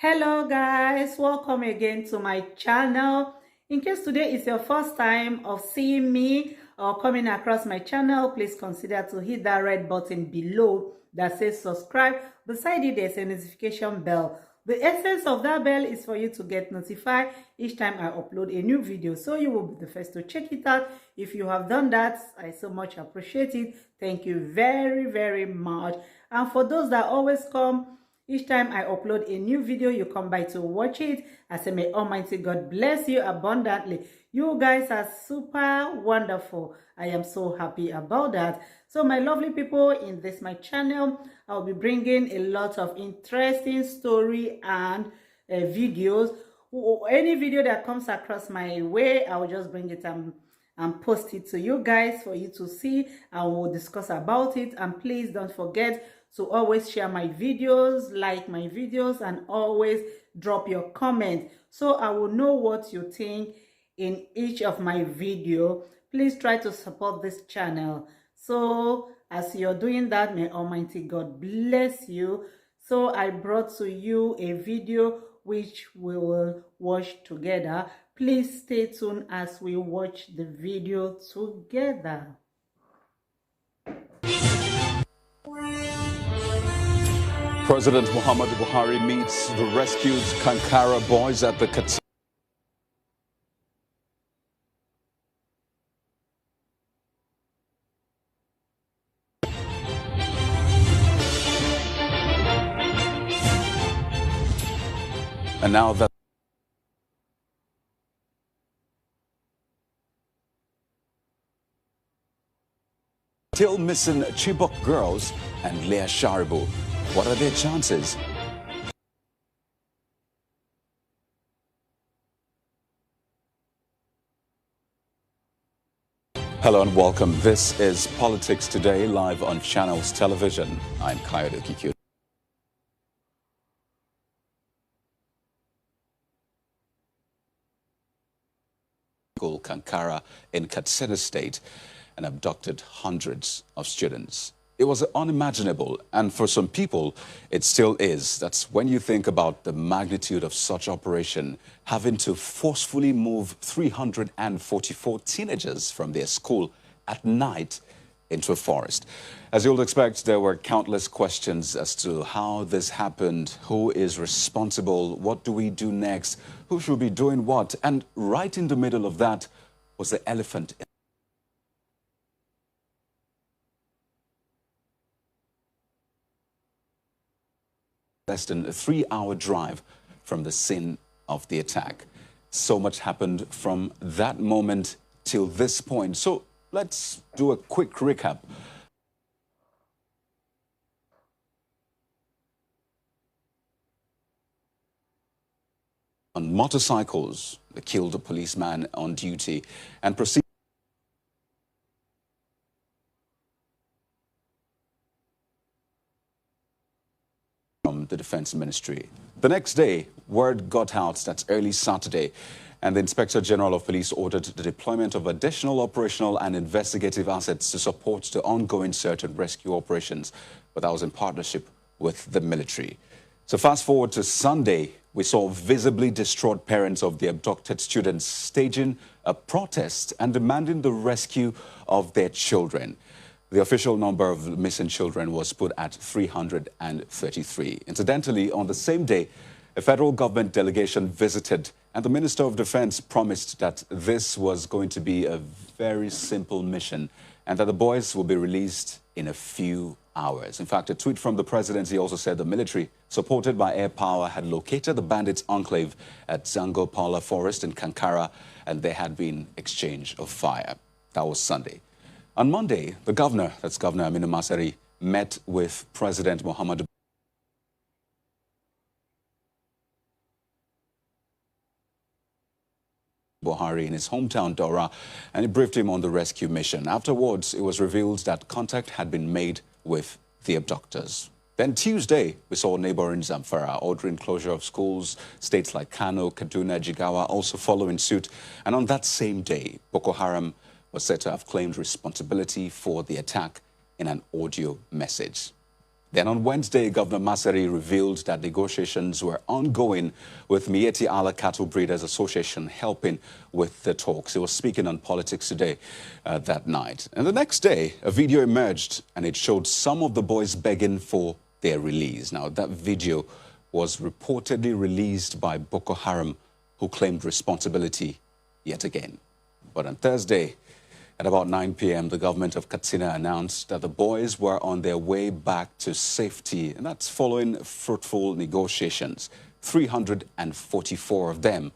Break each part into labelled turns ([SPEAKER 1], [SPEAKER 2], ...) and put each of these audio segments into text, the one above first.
[SPEAKER 1] Hello guys, welcome again to my channel. In case today is your first time of seeing me or coming across my channel, please consider to hit that red button below that says subscribe. Beside it, there's a notification bell. The essence of that bell is for you to get notified each time I upload a new video, so you will be the first to check it out. If you have done that, I so much appreciate it. Thank you very much. And for those that always come each time I upload a new video, you come by to watch it. I say, may Almighty God bless you abundantly. You guys are super wonderful. I am so happy about that. So my lovely people, in this my channel, I'll be bringing a lot of interesting story and videos. Any video that comes across my way, I will just bring it and post it to you guys for you to see, and we'll discuss about it. And please don't forget to always share my videos, like my videos, and always drop your comment so I will know what you think in each of my video. Please try to support this channel. So as you're doing that, may Almighty God bless you. So I brought to you a video which we will watch together. Please stay tuned as we watch the video together.
[SPEAKER 2] President Muhammadu Buhari meets the rescued Kankara boys at the Katsina. And now that still missing Chibok girls and Leah Sharibu. What are their chances? Hello and welcome. This is Politics Today, live on Channels Television. I'm Kayode Kikyu. Kankara in Katsina State and abducted hundreds of students. It was unimaginable, and for some people, it still is. That's when you think about the magnitude of such operation, having to forcefully move 344 teenagers from their school at night into a forest. As you'll expect, there were countless questions as to how this happened, who is responsible, what do we do next, who should be doing what, and right in the middle of that was the elephant in less than a 3-hour drive from the scene of the attack. So much happened from that moment till this point. So let's do a quick recap. On motorcycles, they killed a policeman on duty and proceeded from the Defense Ministry. The next day, word got out that's early Saturday, and the Inspector General of Police ordered the deployment of additional operational and investigative assets to support the ongoing search and rescue operations, but that was in partnership with the military. So fast forward to Sunday, we saw visibly distraught parents of the abducted students staging a protest and demanding the rescue of their children. The official number of missing children was put at 333. Incidentally, on the same day, a federal government delegation visited, and the Minister of Defense promised that this was going to be a very simple mission and that the boys will be released in a few hours. In fact, a tweet from the presidency also said the military, supported by air power, had located the bandits' enclave at Zangopala Forest in Kankara, and there had been exchange of fire. That was Sunday. On Monday, the governor, that's Governor Aminu Masari, met with President Muhammadu Buhari in his hometown Dora, and he briefed him on the rescue mission. Afterwards, it was revealed that contact had been made with the abductors. Then Tuesday, we saw neighboring Zamfara ordering closure of schools, states like Kano, Kaduna, Jigawa also following suit. And on that same day, Boko Haram was said to have claimed responsibility for the attack in an audio message. Then on Wednesday, Governor Masari revealed that negotiations were ongoing with Mieti Allah Cattle Breeders Association helping with the talks. He was speaking on Politics Today that night. And the next day, a video emerged and it showed some of the boys begging for their release. Now, that video was reportedly released by Boko Haram, who claimed responsibility yet again. But on Thursday, at about 9 p.m., the government of Katsina announced that the boys were on their way back to safety, and that's following fruitful negotiations. 344 of them,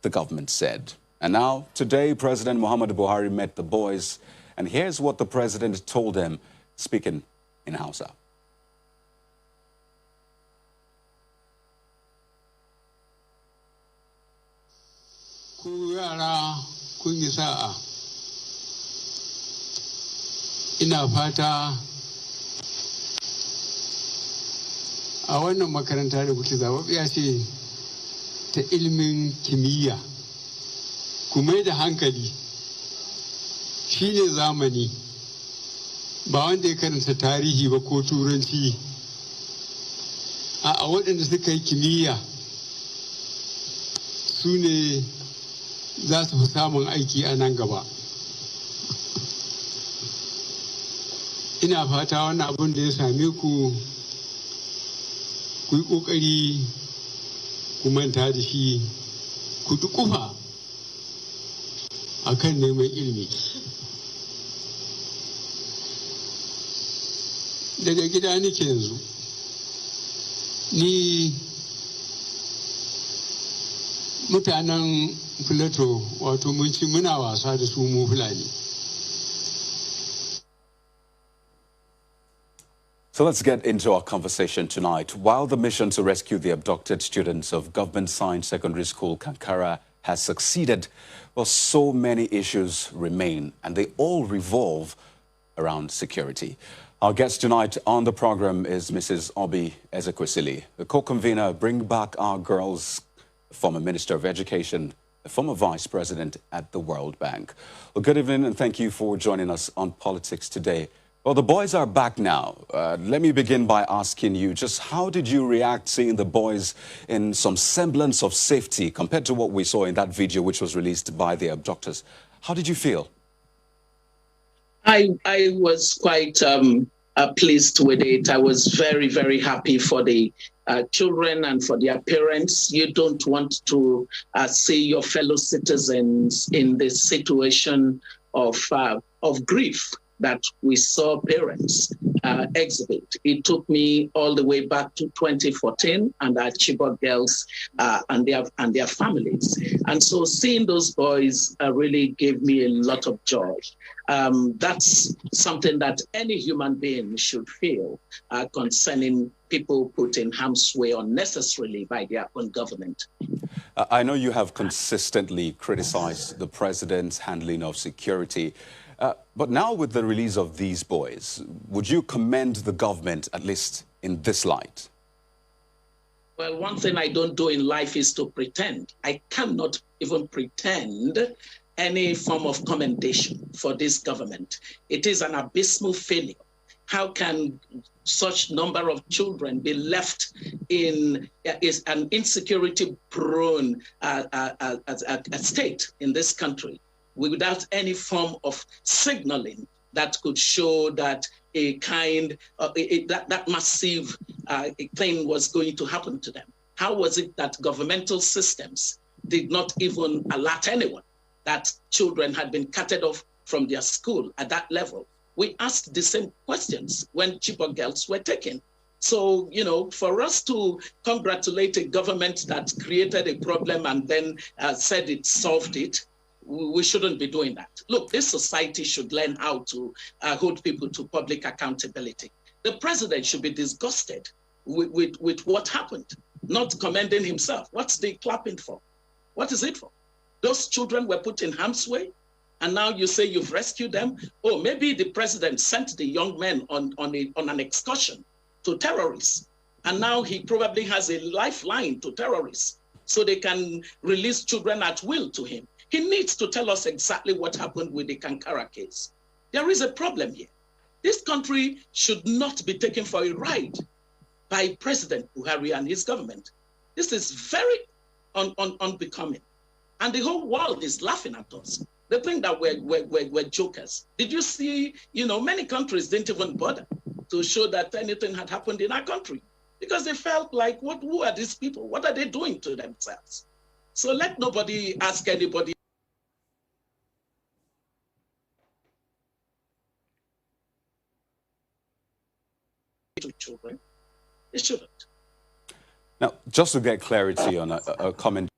[SPEAKER 2] the government said. And now, today, President Muhammadu Buhari met the boys, and here's what the president told them, speaking in Hausa.
[SPEAKER 3] Ina fata a wannan makaranta da kuke zaɓaɓɓiya ce ta ilimin kimiyya, ku mai da hankali, shi ne zamani, ba wanda ya karanta tarihi ba ko turanci. A waɗanda suka yi kimiyya su ne za su fi samun aiki a nan gaba. Ina fata wannan abin da ya same ku yi ƙoƙari ku manta da shi, ku duƙufa a kan neman ilimi. Daga gida nake yanzu, ni mutanen Filato, wato mun ci muna wasa da su mu Fulani.
[SPEAKER 2] So let's get into our conversation tonight. While the mission to rescue the abducted students of Government Science Secondary School, Kankara, has succeeded, well, so many issues remain, and they all revolve around security. Our guest tonight on the program is Mrs. Obi Ezekwesili, the co-convener Bring Back Our Girls, former Minister of Education, the former Vice President at the World Bank. Well, good evening, and thank you for joining us on Politics Today. Well, the boys are back now. Let me begin by asking you, just how did you react seeing the boys in some semblance of safety compared to what we saw in that video which was released by the abductors? How did you feel?
[SPEAKER 4] I was quite pleased with it. I was very, very happy for the children and for their parents. You don't want to see your fellow citizens in this situation of grief that we saw parents exhibit. It took me all the way back to 2014 and our Chibok girls and their families. And so seeing those boys really gave me a lot of joy. That's something that any human being should feel concerning people put in harm's way unnecessarily by their own government.
[SPEAKER 2] I know you have consistently criticized the president's handling of security. But now with the release of these boys, would you commend the government, at least in this light?
[SPEAKER 4] Well, one thing I don't do in life is to pretend. I cannot even pretend any form of commendation for this government. It is an abysmal failure. How can such number of children be left in an insecurity-prone state in this country without any form of signaling that could show that a kind that massive thing was going to happen to them? How was it that governmental systems did not even alert anyone that children had been carted off from their school at that level? We asked the same questions when Chibok girls were taken. So, you know, for us to congratulate a government that created a problem and then said it solved it, we shouldn't be doing that. Look, this society should learn how to hold people to public accountability. The president should be disgusted with what happened, not commending himself. What's the clapping for? What is it for? Those children were put in harm's way, and now you say you've rescued them? Oh, maybe the president sent the young men on an excursion to terrorists, and now he probably has a lifeline to terrorists, so they can release children at will to him. He needs to tell us exactly what happened with the Kankara case. There is a problem here. This country should not be taken for a ride by President Buhari and his government. This is very unbecoming. And the whole world is laughing at us. They think that we're jokers. Did you see, many countries didn't even bother to show that anything had happened in our country because they felt like, who are these people? What are they doing to themselves? So let nobody ask anybody to children. They shouldn't.
[SPEAKER 2] Now, just to get clarity on a comment.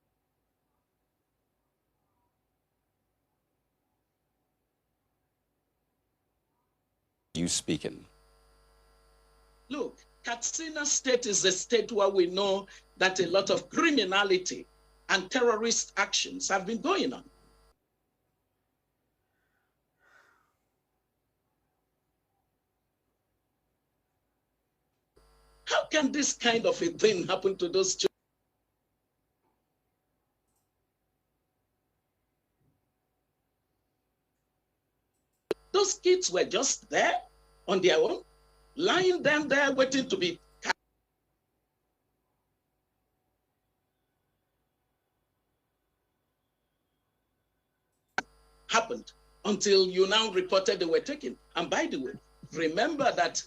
[SPEAKER 2] You speaking.
[SPEAKER 4] Look, Katsina State is a state where we know that a lot of criminality and terrorist actions have been going on. How can this kind of a thing happen to those children? Those kids were just there on their own, lying down there waiting to be happened until you now reported they were taken. And by the way, remember that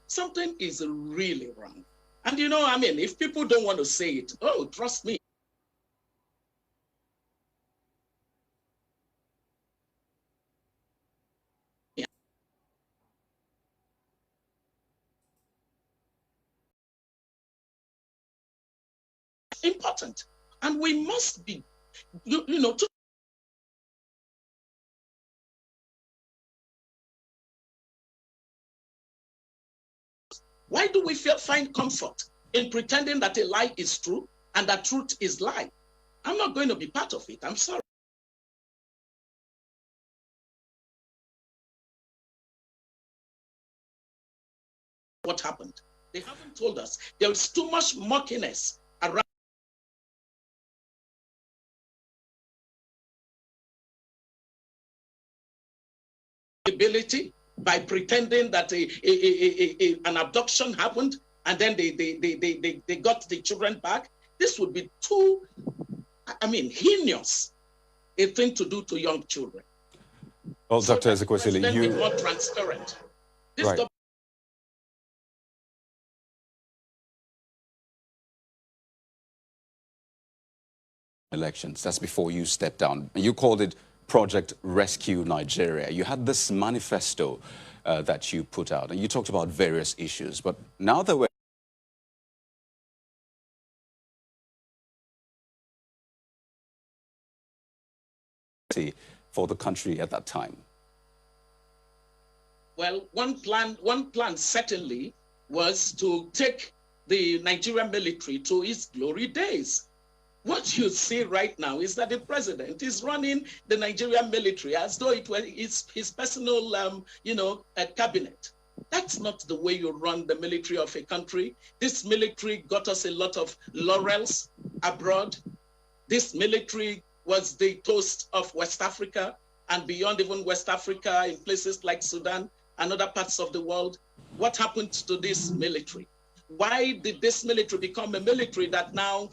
[SPEAKER 4] something is really wrong. And if people don't want to say it, oh, trust me. Yeah. Important. And we must be, why do we find comfort in pretending that a lie is true and that truth is lie? I'm not going to be part of it. I'm sorry. What happened? They haven't told us. There is too much murkiness around. Ability by pretending that an abduction happened and then they got the children back. This would be too, heinous a thing to do to young children.
[SPEAKER 2] Well, so Dr. Ezekwesili,
[SPEAKER 4] you be more transparent. This
[SPEAKER 2] right. Elections. That's before you stepped down. You called it Project Rescue Nigeria. You had this manifesto that you put out, and you talked about various issues. But now that we're for the country at that time.
[SPEAKER 4] Well, one plan certainly was to take the Nigerian military to its glory days. What you see right now is that the president is running the Nigerian military as though it were his personal, cabinet. That's not the way you run the military of a country. This military got us a lot of laurels abroad. This military was the toast of West Africa and beyond even West Africa in places like Sudan and other parts of the world. What happened to this military? Why did this military become a military that now,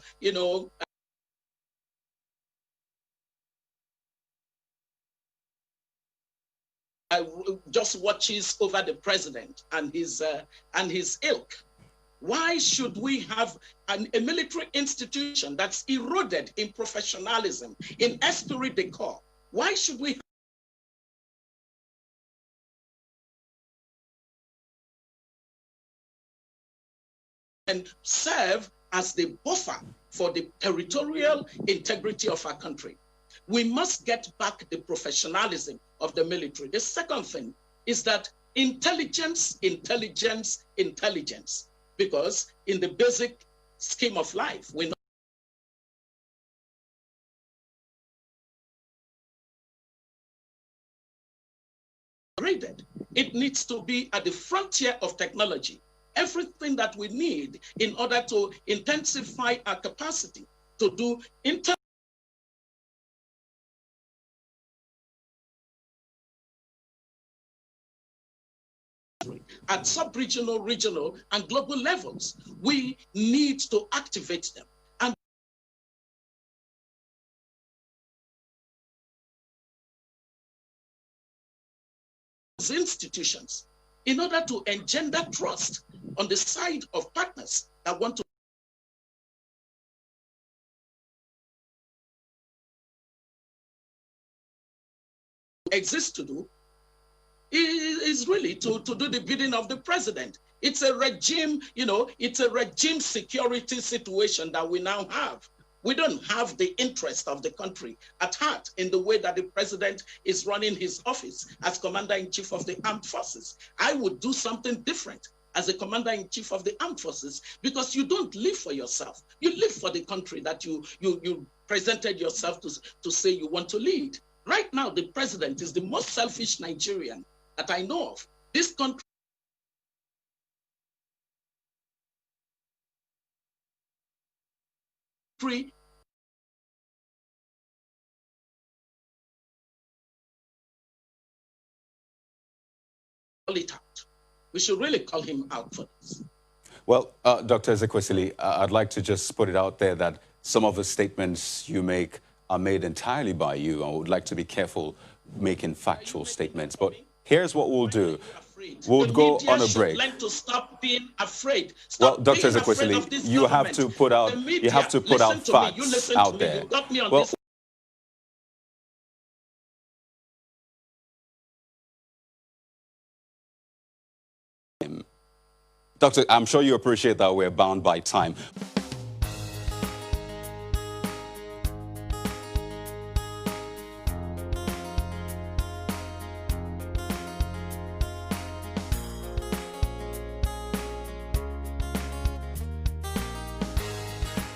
[SPEAKER 4] just watches over the president and his ilk? Why should we have a military institution that's eroded in professionalism, in esprit de corps? Why should we and serve as the buffer for the territorial integrity of our country? We must get back the professionalism of the military. The second thing is that intelligence, because in the basic scheme of life, we know it needs to be at the frontier of technology. Everything that we need in order to intensify our capacity to do at sub-regional, regional, and global levels. We need to activate them. And institutions in order to engender trust on the side of partners that want to exist to do is really to do the bidding of the president. It's a regime, it's a regime security situation that we now have. We don't have the interest of the country at heart in the way that the president is running his office as commander-in-chief of the armed forces. I would do something different as a commander-in-chief of the armed forces, because you don't live for yourself. You live for the country that you presented yourself to say you want to lead. Right now, the president is the most selfish Nigerian that I know of. This country call it out. We should really call him out for this.
[SPEAKER 2] Well, Dr. Ezekwesili, I'd like to just put it out there that some of the statements you make are made entirely by you. I would like to be careful making factual statements. But here's what we'll do. We'll go on a break.
[SPEAKER 4] Learn to stop being afraid.
[SPEAKER 2] Well, Dr. Ezekwesili, you have to put out facts out there.
[SPEAKER 4] You got me on
[SPEAKER 2] well,
[SPEAKER 4] this.
[SPEAKER 2] Doctor, I'm sure you appreciate that we're bound by time.